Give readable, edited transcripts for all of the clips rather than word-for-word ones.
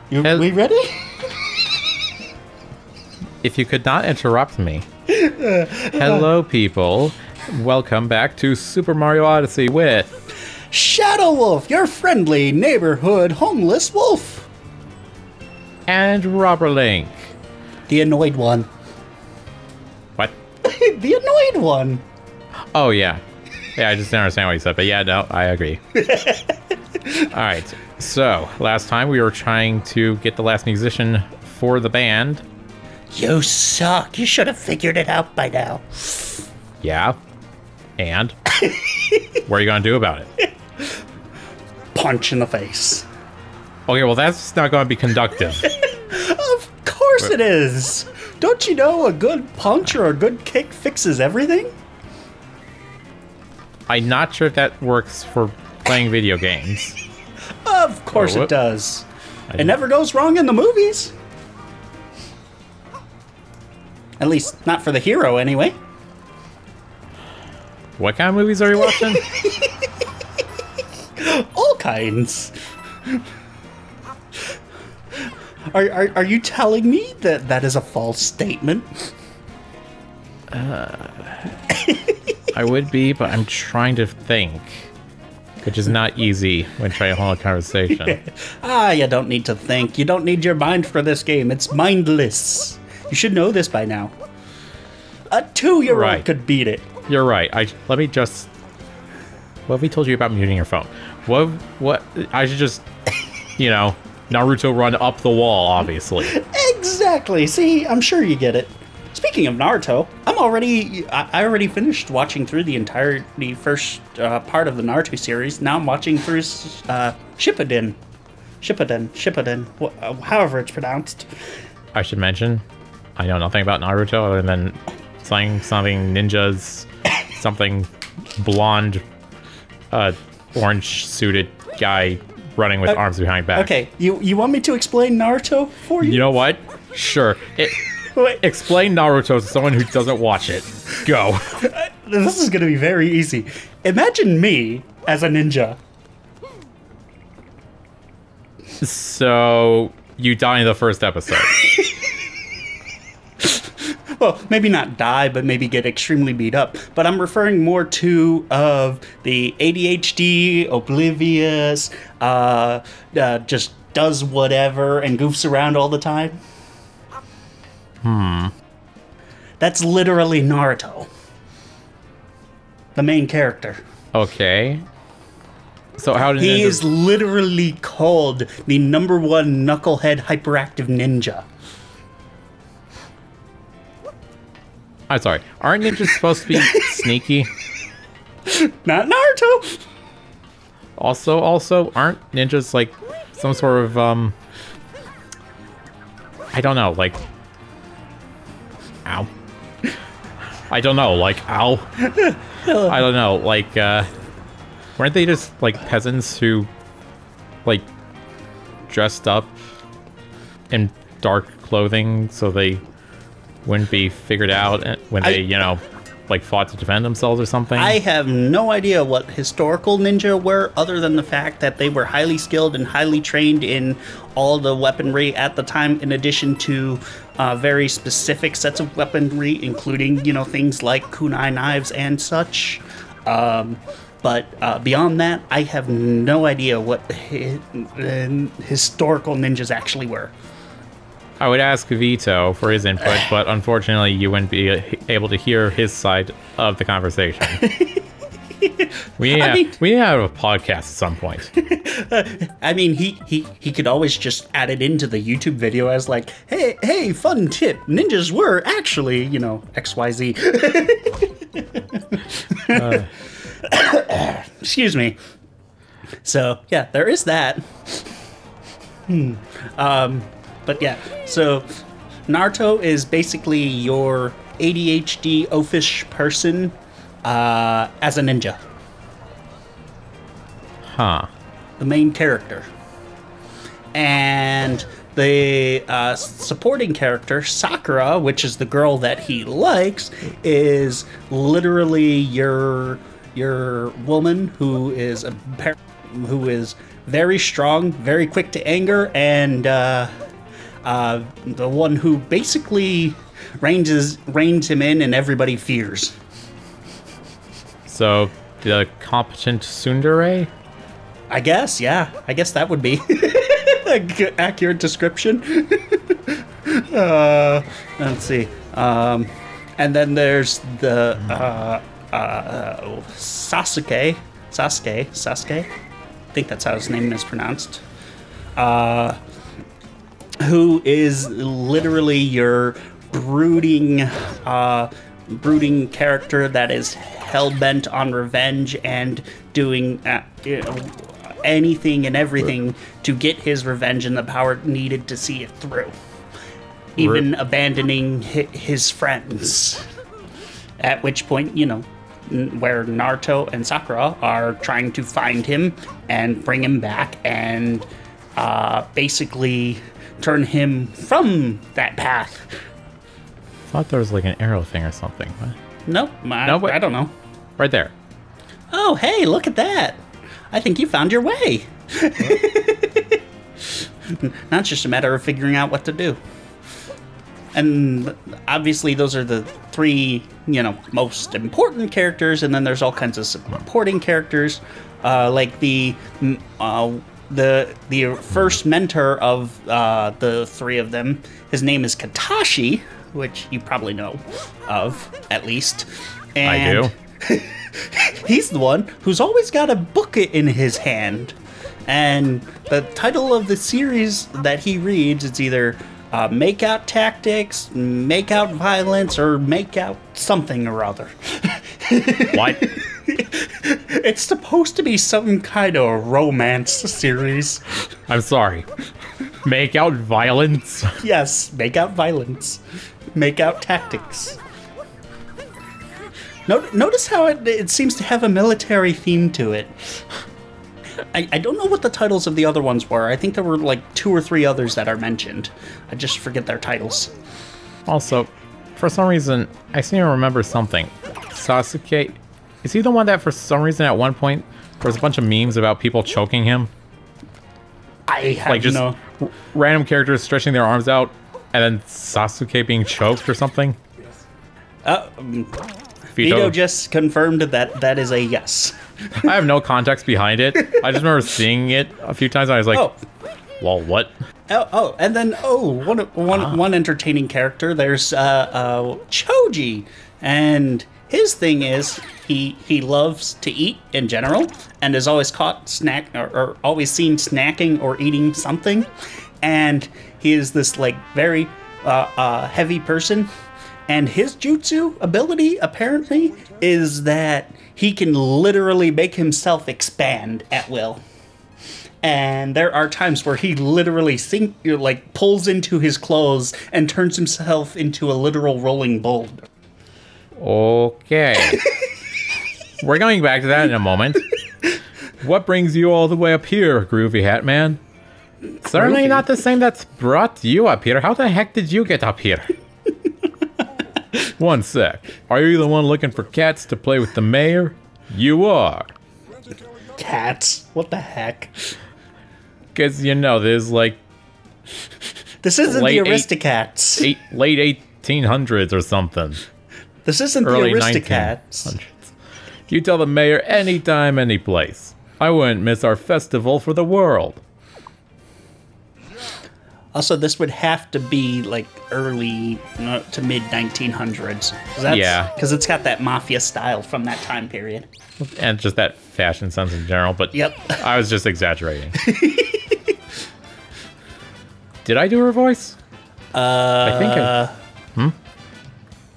We ready? If you could not interrupt me. Hello, people. Welcome back to Super Mario Odyssey with Shadow Wolf, your friendly neighborhood homeless wolf. and Roberlink. The annoyed one. What? The annoyed one. Oh, yeah. Yeah, I just didn't understand what you said, but yeah, no, I agree. Alright, so, last time we were trying to get the last musician for the band. You suck. You should have figured it out by now. Yeah. And? What are you gonna do about it? Punch in the face. Okay, well that's not gonna be conductive. Of course it is. Don't you know a good punch or a good kick fixes everything? I'm not sure if that works for playing video games. Of course it does. It never goes wrong in the movies. At least, not for the hero, anyway. What kind of movies are you watching? All kinds. Are you telling me that that is a false statement? I would be, but I'm trying to think. Which is not easy when trying to hold a conversation. You don't need to think. You don't need your mind for this game. It's mindless. You should know this by now. A 2-year-old Right. could beat it. You're right. Let me just... What have we told you about muting your phone? What? I should just, you know, Naruto run up the wall, obviously. Exactly. See, I'm sure you get it. Speaking of Naruto, I already finished watching through the first part of the Naruto series. Now I'm watching through Shippuden, however it's pronounced. I should mention, I know nothing about Naruto other than something ninjas, something blonde, orange-suited guy running with arms behind back. Okay, you want me to explain Naruto for you? You know what? Sure. Wait. Explain Naruto to someone who doesn't watch it. Go. This is going to be very easy. Imagine me as a ninja. So, you die in the first episode. Well, maybe not die, but maybe get extremely beat up. But I'm referring more to the ADHD, oblivious, just does whatever and goofs around all the time. That's literally Naruto. The main character. Okay. So how did He is literally called the #1 knucklehead hyperactive ninja. I'm sorry. Aren't ninjas supposed to be sneaky? Not Naruto! Also, aren't ninjas like some sort of I don't know, like ow. I don't know, like ow. I don't know, like weren't they just like peasants who like dressed up in dark clothing so they wouldn't be figured out when they, you know, like fought to defend themselves or something? I have no idea what historical ninja were, other than the fact that they were highly skilled and highly trained in all the weaponry at the time, in addition to very specific sets of weaponry, including, you know, things like kunai knives and such. But beyond that, I have no idea what historical ninjas actually were. I would ask Vito for his input, but unfortunately you wouldn't be able to hear his side of the conversation. We need to have a podcast at some point. I mean, he could always just add it into the YouTube video as like, hey, fun tip, ninjas were actually, you know, XYZ. Excuse me. So, yeah, there is that. But yeah, so Naruto is basically your ADHD oafish person as a ninja. Huh. The main character. And the supporting character, Sakura, which is the girl that he likes, is literally your woman who is very strong, very quick to anger, and the one who basically reins him in and everybody fears. So, the competent tsundere? I guess, yeah. I guess that would be a good, accurate description. Let's see. And then there's the Sasuke. I think that's how his name is pronounced. Who is literally your brooding character that is hell-bent on revenge and doing anything and everything to get his revenge and the power needed to see it through. Even abandoning his friends. At which point, where Naruto and Sakura are trying to find him and bring him back and basically turn him from that path. I thought there was like an arrow thing or something. What? Nope, I don't know. Right there. Oh, hey, look at that. I think you found your way. Now it's just a matter of figuring out what to do. And obviously those are the three, most important characters, and then there's all kinds of supporting characters, like the first mentor of the three of them. His name is Katashi, which you probably know of, at least. And I do. He's the one who's always got a book in his hand. And the title of the series that he reads, it's either Make Out Tactics, Make Out Violence, or Make Out something or other. What? It's supposed to be some kind of romance series. I'm sorry. Make Out Violence? Yes, Make Out Violence. Make Out Tactics. Notice how it seems to have a military theme to it. I don't know what the titles of the other ones were. I think there were like 2 or 3 others that are mentioned. I just forget their titles. Also, for some reason, I seem to remember something. Sasuke, is he the one that for some reason at one point there was a bunch of memes about people choking him? I have no... random characters stretching their arms out and then Sasuke being choked or something? Vito just confirmed that is a yes. I have no context behind it. I just remember seeing it a few times and I was like, well, what? And then one entertaining character. There's Choji, and his thing is he loves to eat in general, and is always caught or always seen snacking or eating something, and he is this like very heavy person, and his jutsu ability apparently is that he can literally make himself expand at will. And there are times where he literally pulls into his clothes and turns himself into a literal rolling boulder. Okay. We're going back to that in a moment. What brings you all the way up here, Groovy Hat Man? Certainly not the same that's brought you up here. How the heck did you get up here? One sec. Are you the one looking for cats to play with the mayor? You are. Cats? What the heck? Because, there's like... This isn't the Aristocats. Late 1800s or something. This isn't Early the Aristocats. 1900s. You tell the mayor anytime, any place. I wouldn't miss our festival for the world. Also, this would have to be like early to mid 1900s. Yeah. Because it's got that mafia style from that time period. And just that fashion sense in general, but yep. I was just exaggerating. Did I do her voice? I think I...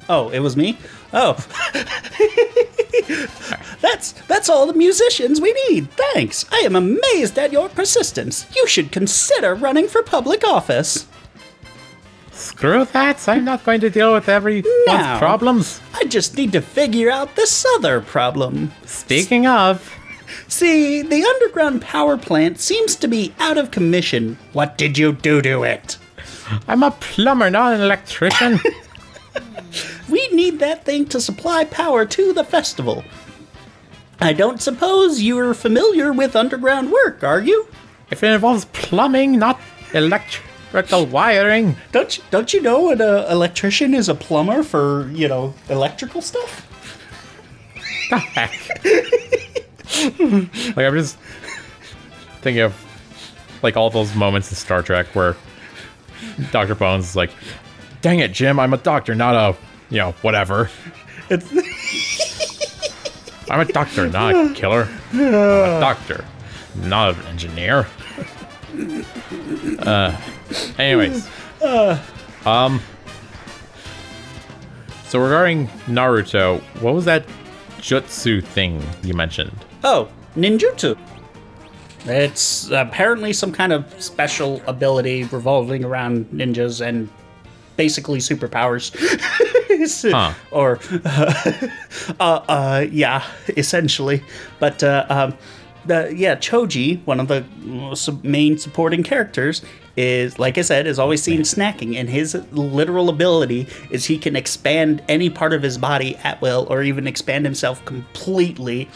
Oh, it was me? Oh. That's all the musicians we need. Thanks. I am amazed at your persistence. You should consider running for public office. Screw that. I'm not going to deal with everyone's problems. I just need to figure out this other problem. Speaking of... See, the underground power plant seems to be out of commission. What did you do to it? I'm a plumber, not an electrician. We need that thing to supply power to the festival. I don't suppose you're familiar with underground work, are you? If it involves plumbing, not electrical wiring. Don't you know an electrician is a plumber for, electrical stuff? The heck? Like, I'm just thinking of, like, all those moments in Star Trek where Dr. Bones is like, dang it, Jim, I'm a doctor, not a, whatever. I'm a doctor, not a killer. I'm a doctor, not an engineer. Anyways. So regarding Naruto, what was that jutsu thing you mentioned? Oh, ninjutsu. It's apparently some kind of special ability revolving around ninjas and basically superpowers. Huh. Or, yeah, essentially. But, Choji, one of the main supporting characters, is, like I said, is always seen snacking, and his literal ability is he can expand any part of his body at will, or even expand himself completely,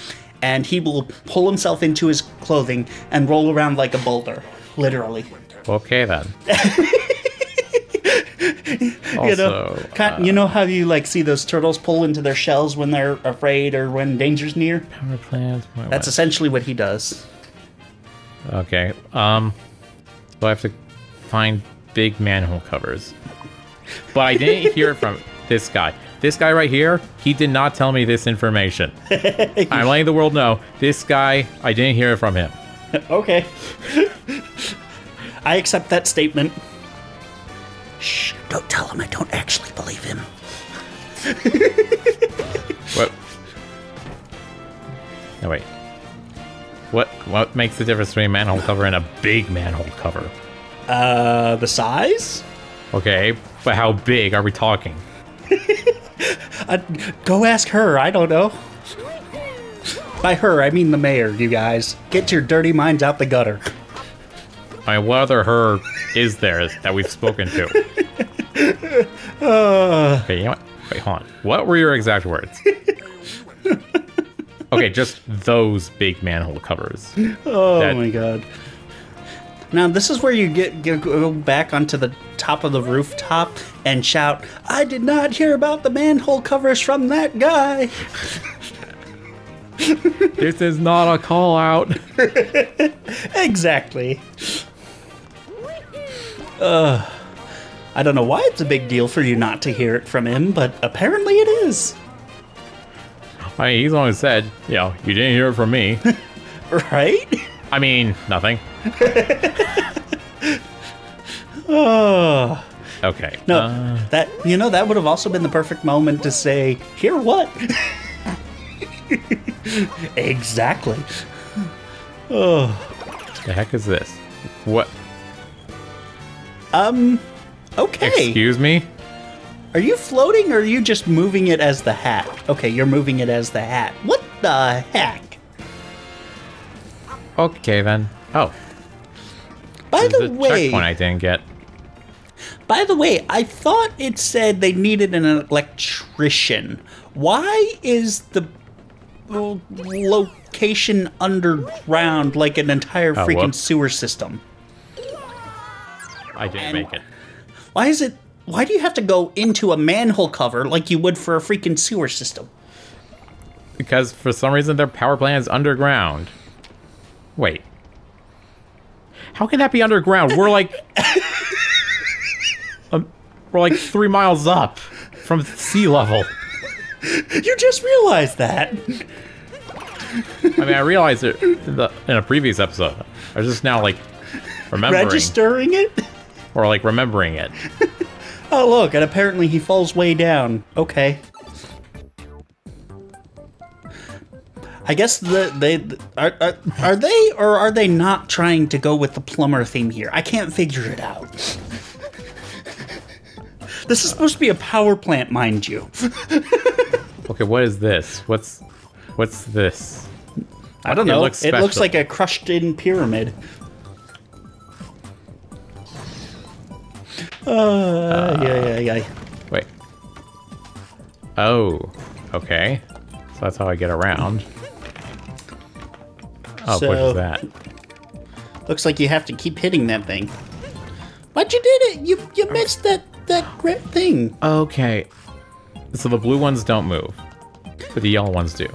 and he will pull himself into his clothing and roll around like a boulder, literally. Okay, then. You know how you like see those turtles pull into their shells when they're afraid or when danger's near? Power plants. That's essentially what he does. Okay. So I have to find big manhole covers. But I didn't hear it from this guy. This guy right here, he did not tell me this information. I'm letting the world know. This guy, I didn't hear it from him. Okay. I accept that statement. Shh, don't tell him I don't actually believe him. What? No, wait. What makes the difference between a manhole cover and a big manhole cover? The size? Okay, but how big are we talking? Go ask her, I don't know. By her, I mean the mayor, you guys. Get your dirty minds out the gutter. I mean, what other her is there that we've spoken to? Okay, you know what? Wait, hold on. What were your exact words? Okay, just those big manhole covers. Oh my god. Now, this is where you go back onto the top of the rooftop and shout, I did not hear about the manhole covers from that guy. This is not a call out. Exactly. I don't know why it's a big deal for you not to hear it from him, but apparently it is. I mean, he's the one who said, you didn't hear it from me. Right? I mean, nothing. Oh. Okay. No, that would have also been the perfect moment to say, hear what? Exactly. Oh. The heck is this? What? Okay. Excuse me? Are you floating or are you just moving it as the hat? Okay, you're moving it as the hat. What the heck? Okay, then. Oh. By the way... checkpoint I didn't get. By the way, I thought it said they needed an electrician. Why is the location underground like an entire freaking sewer system? I didn't make it. Why do you have to go into a manhole cover like you would for a freaking sewer system? Because for some reason their power plant is underground. Wait. How can that be underground? We're like... we're like 3 miles up from sea level. You just realized that. I mean, I realized it in a previous episode. I was just now, like, remembering. Registering it? Or, like, remembering it. Oh, look, and apparently he falls way down. Okay. I guess are they or are they not trying to go with the plumber theme here? I can't figure it out. This is supposed to be a power plant, mind you. Okay, what is this? What's this? I don't know. It looks like a crushed-in pyramid. Yeah. Wait. Oh, okay. So that's how I get around. Oh, So, pushes that. looks like you have to keep hitting that thing. But you did it! You missed that great thing. Okay. So the blue ones don't move, but the yellow ones do.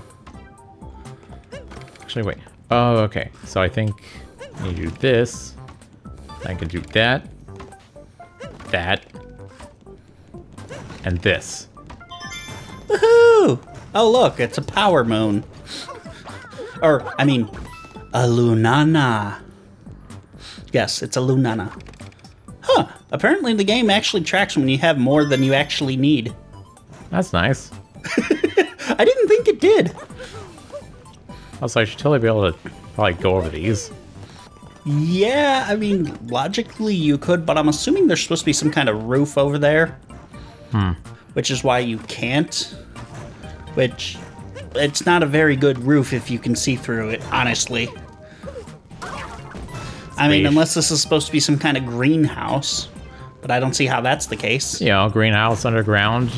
Actually, wait. Oh, okay. So I think you do this. I can do that. That. And this. Woohoo! Oh, look, it's a power moon. Or, I mean, a lunana. Yes, it's a lunana. Huh. Apparently the game actually tracks when you have more than you actually need. That's nice. I didn't think it did. Also, I should totally be able to probably go over these. Yeah, I mean, logically you could, but I'm assuming there's supposed to be some kind of roof over there. Which is why you can't. Which, it's not a very good roof if you can see through it, honestly. I mean, unless this is supposed to be some kind of greenhouse. But I don't see how that's the case. You know, greenhouse underground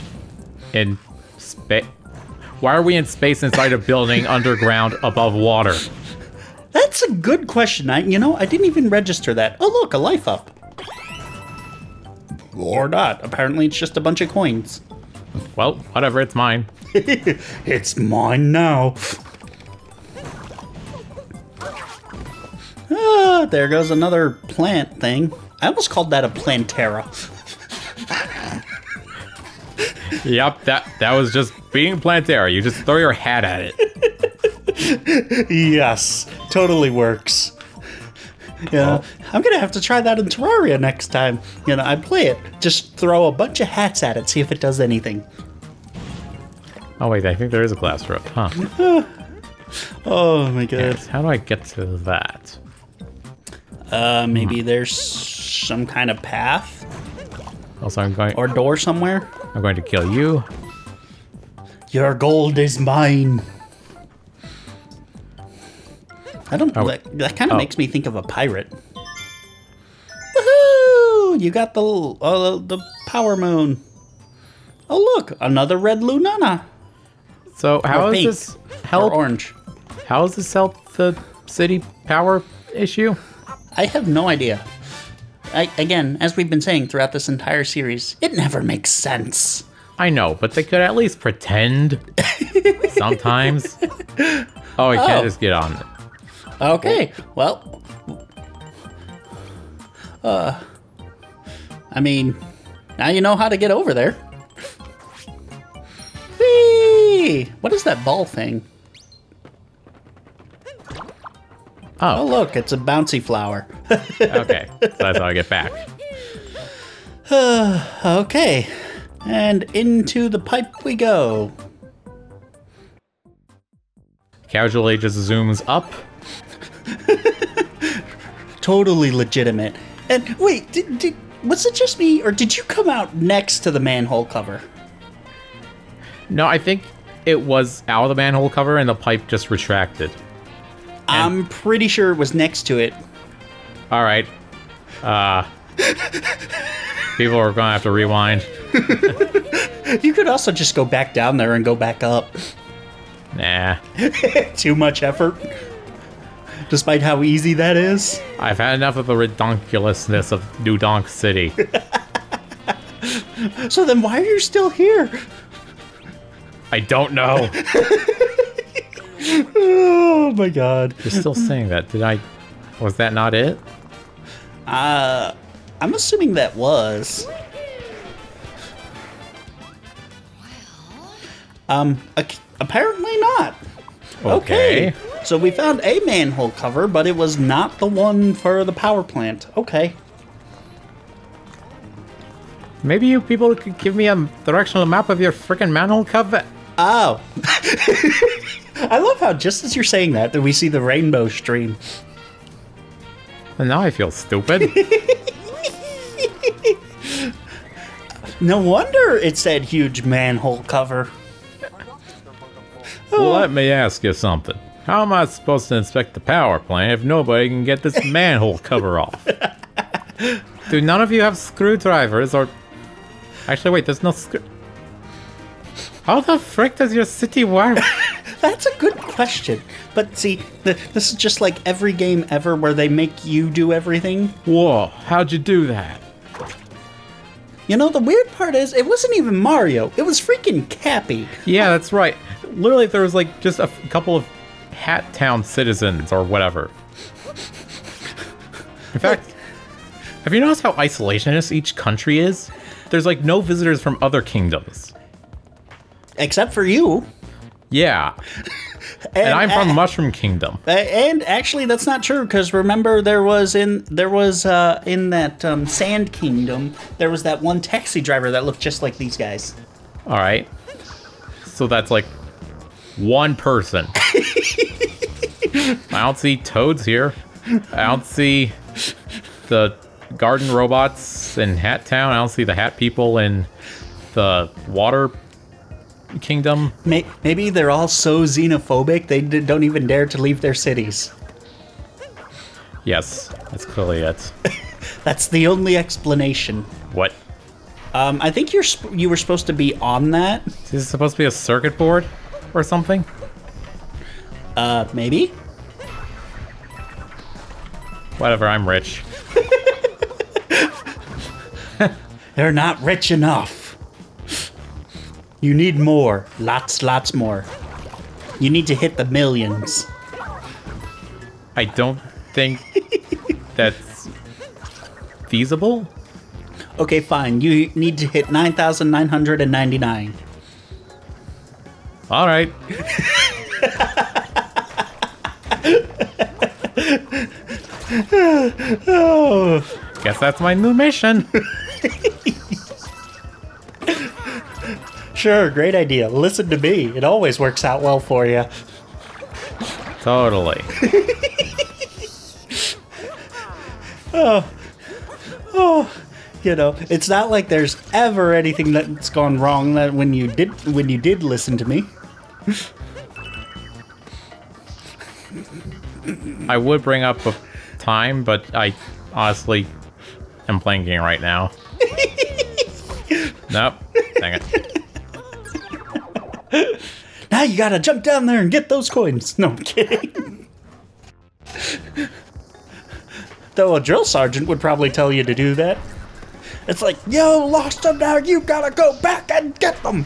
in space. Why are we in space inside a building underground above water? That's a good question. I didn't even register that. Oh, look, a life up. Or not. Apparently it's just a bunch of coins. Well, whatever, it's mine. It's mine now. Ah, there goes another plant thing. I almost called that a plantera. Yep, that was just being Plantera. You just throw your hat at it. Yes, totally works. Yeah, I'm gonna have to try that in Terraria next time. I play it. Just throw a bunch of hats at it, see if it does anything. Oh wait, I think there is a glass roof, huh? Oh my god. Yes, how do I get to that? Maybe there's some kind of path Also, I'm going or door somewhere. to kill you. Your gold is mine. I don't. That kind of makes me think of a pirate. Woohoo! You got the power moon. Oh look, another red lunana. So how Or does pink, this help? or orange? How does this help the city power issue? I have no idea. Again, as we've been saying throughout this entire series, it never makes sense. I know, but they could at least pretend sometimes. Oh, I can't just get on it. Okay, well, I mean, now you know how to get over there. Whee! What is that ball thing? Oh, look, it's a bouncy flower. Okay, so that's how I get back. Okay, and into the pipe we go. Casually just zooms up. Totally legitimate. And wait, was it just me, or did you come out next to the manhole cover? No, I think it was out of the manhole cover and the pipe just retracted. I'm pretty sure it was next to it. All right. People are gonna have to rewind. You could also just go back down there and go back up. Nah. Too much effort. Despite how easy that is. I've had enough of the redonkulousness of New Donk City. So then why are you still here? I don't know. Oh my god. You're still saying that. Was that not it? I'm assuming that was. Apparently not. Okay. So we found a manhole cover, but it was not the one for the power plant. Okay. Maybe you people could give me a directional map of your freaking manhole cover. Oh. I love how just as you're saying that we see the rainbow stream. And now I feel stupid. No wonder it said huge manhole cover. Well, let me ask you something. How am I supposed to inspect the power plant if nobody can get this manhole cover off? Do none of you have screwdrivers or... Actually, wait, there's no screw... How the frick does your city work? That's a good question. But see, this is just like every game ever where they make you do everything. Whoa, how'd you do that? You know, the weird part is, it wasn't even Mario. It was freaking Cappy. Yeah, that's right. Literally, there was like just a couple of Hat Town citizens or whatever. In fact, have you noticed how isolationist each country is? There's like no visitors from other kingdoms. Except for you. Yeah. And I'm from Mushroom Kingdom. And actually, that's not true, because remember, there was in that Sand Kingdom, there was that one taxi driver that looked just like these guys. All right. So that's like one person. I don't see toads here. I don't see the garden robots in Hat Town. I don't see the hat people in the water kingdom. Maybe they're all so xenophobic they don't even dare to leave their cities. Yes, that's clearly it. That's the only explanation. What? I think you were supposed to be on that. Is this supposed to be a circuit board or something? Maybe? Whatever, I'm rich. They're not rich enough. You need more. Lots more. You need to hit the millions. I don't think that's feasible. Okay, fine. You need to hit 9,999. All right. Oh. Guess that's my new mission. Sure, great idea. Listen to me. It always works out well for you. Totally. Oh, you know, it's not like there's ever anything that's gone wrong that when you did listen to me. I would bring up a time, but I honestly am blanking right now. Nope. Dang it. Now you gotta jump down there and get those coins. No, I'm kidding. Though a drill sergeant would probably tell you to do that. It's like, yo, lost them now, you gotta go back and get them.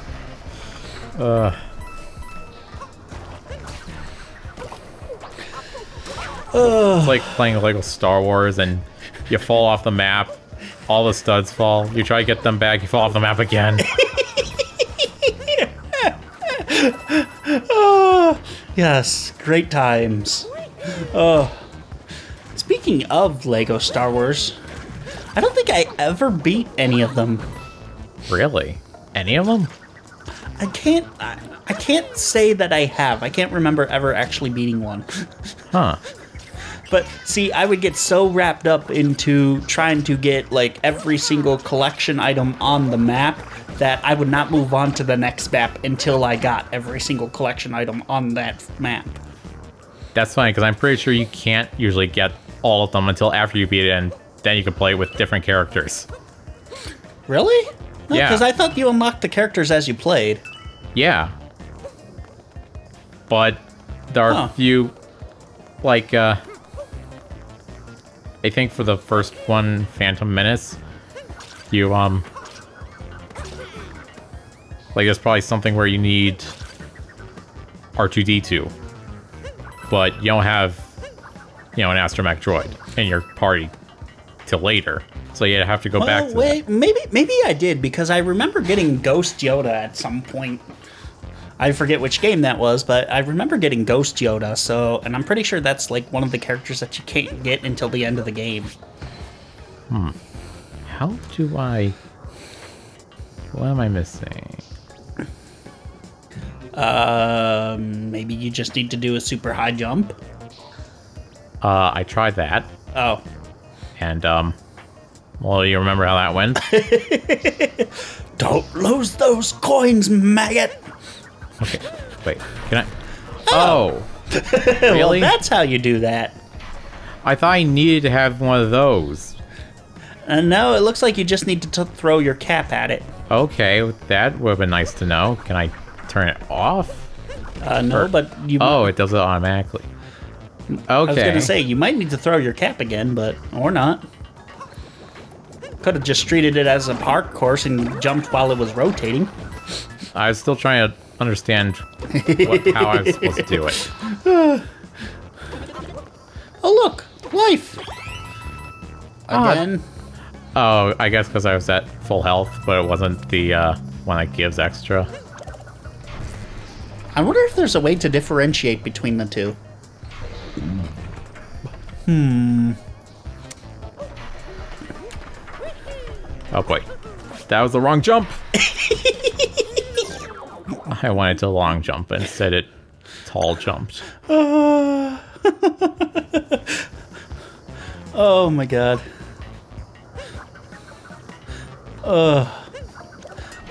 It's like playing Lego Star Wars and you fall off the map, all the studs fall, you try to get them back, you fall off the map again. Oh, yes, great times. Oh, speaking of Lego Star Wars, I don't think I ever beat any of them. Really? Any of them? I can't say that I have. I can't remember ever actually beating one. Huh. But see, I would get so wrapped up into trying to get like every single collection item on the map that I would not move on to the next map until I got every single collection item on that map. That's funny, because I'm pretty sure you can't usually get all of them until after you beat it, and then you can play with different characters. Really? No, Yeah. Because I thought you unlocked the characters as you played. Yeah. But there are a few, like, I think for the first one, Phantom Menace, you, like, there's probably something where you need R2-D2, but you don't have, you know, an astromech droid in your party till later. So you have to go back to wait, that. maybe I did, because I remember getting Ghost Yoda at some point. I forget which game that was, but I remember getting Ghost Yoda, so, and I'm pretty sure that's like one of the characters that you can't get until the end of the game. How do I... What am I missing? Maybe you just need to do a super high jump. I tried that. Oh. And, well, you remember how that went? Don't lose those coins, maggot! Okay, wait, can I... Oh! Really? Well, that's how you do that. I thought I needed to have one of those. And now it looks like you just need to throw your cap at it. Okay, that would have been nice to know. Can I turn it off? No, but you... Oh, it does it automatically. Okay. I was going to say, you might need to throw your cap again, but... Or not. Could have just treated it as a park course and jumped while it was rotating. I was still trying to understand how I was supposed to do it. Oh, look! Life! Again. Oh, I guess because I was at full health, but it wasn't the one that gives extra. I wonder if there's a way to differentiate between the two. Oh boy. That was the wrong jump! I wanted to long jump, but instead it tall jumped. Oh my god.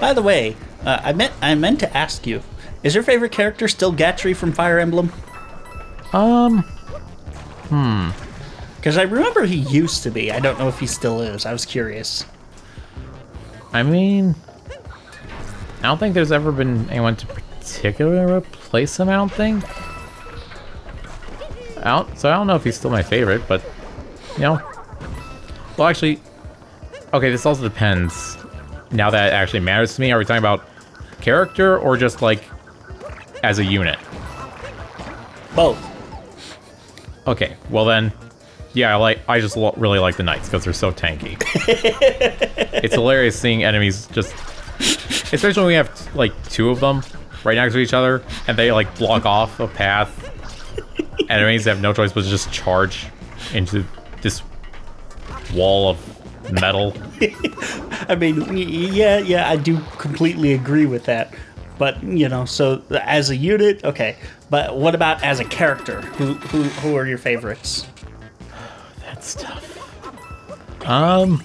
By the way, I meant to ask you, is your favorite character still Gatry from Fire Emblem? Because I remember he used to be. I don't know if he still is. I was curious. I mean, I don't think there's ever been anyone to particularly replace him, I don't think. So I don't know if he's still my favorite, but, you know. Well, actually, okay, this also depends. Now that it actually matters to me, are we talking about character or just, like, as a unit? Both. Okay, well then, yeah, I just really like the knights because they're so tanky. It's hilarious seeing enemies just, especially when we have like two of them right next to each other, and they like block off a path. Enemies have no choice but to just charge into this wall of metal. I mean, yeah, I do completely agree with that. But, you know, so as a unit, okay. But what about as a character? Who are your favorites? That's tough. I'm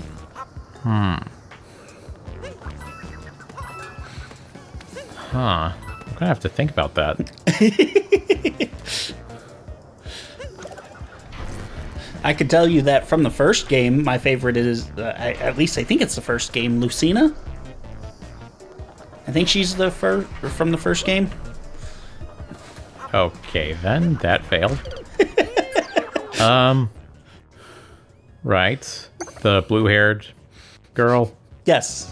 gonna have to think about that. I could tell you that from the first game, my favorite is, at least I think it's the first game, Lucina. I think she's the from the first game. Okay, then that failed. Right. The blue-haired girl. Yes.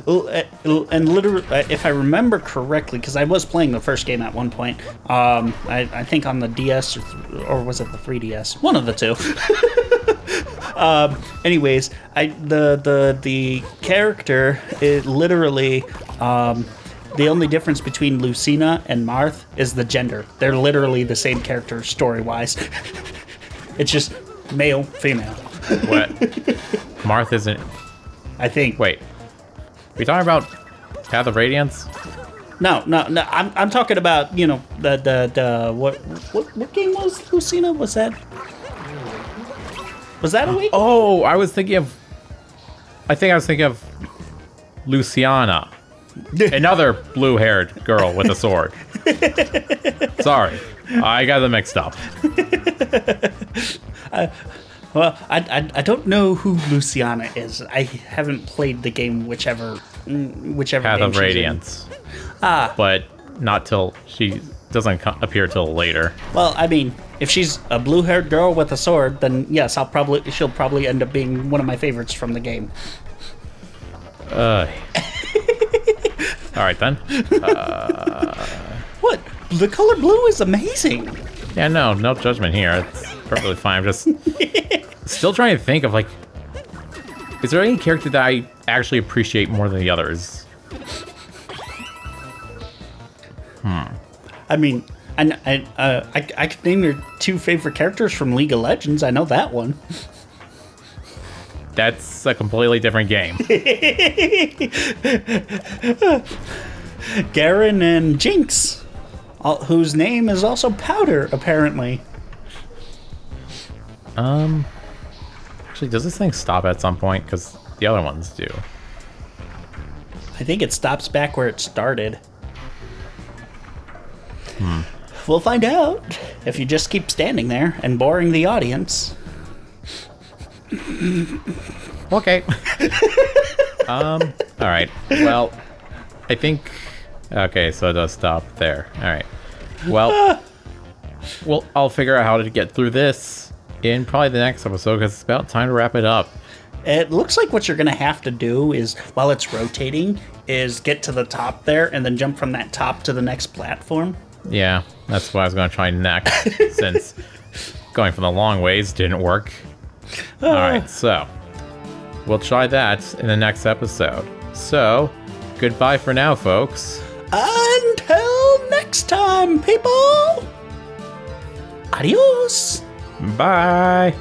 And literally, if I remember correctly, because I was playing the first game at one point, I think on the DS or was it the 3DS? One of the two. Anyways, the character is literally the only difference between Lucina and Marth is the gender. They're literally the same character story-wise. It's just male, female. What? Marth isn't. I think. Wait. Are we talking about Path of Radiance? No. I'm talking about, you know, the what game was Lucina? Was that a week? Oh, I was thinking of. I think I was thinking of Luciana, another blue-haired girl with a sword. Sorry, I got them mixed up. Well, I don't know who Luciana is. I haven't played the game, whichever Path game of Radiance. Ah, But not till she doesn't appear till later. well, I mean, if she's a blue-haired girl with a sword, then yes, she'll probably end up being one of my favorites from the game. All right then. What? The color blue is amazing. Yeah, no judgment here. It's perfectly fine. I'm just still trying to think of, like, is there any character that I actually appreciate more than the others? I mean, I could name your two favorite characters from League of Legends. I know that one. That's a completely different game. Garen and Jinx, whose name is also Powder, apparently. Actually, does this thing stop at some point? Because the other ones do. I think it stops back where it started. We'll find out if you just keep standing there and boring the audience. Okay. All right. Well, I think Okay, so it does stop there. Alright. Well, I'll figure out how to get through this in probably the next episode, because it's about time to wrap it up. It looks like what you're going to have to do is, while it's rotating, is get to the top there and then jump from that top to the next platform. Yeah, that's what I was going to try next, since going from the long ways didn't work. Alright, so we'll try that in the next episode. So, goodbye for now, folks. Until next time, people! Adios! Bye!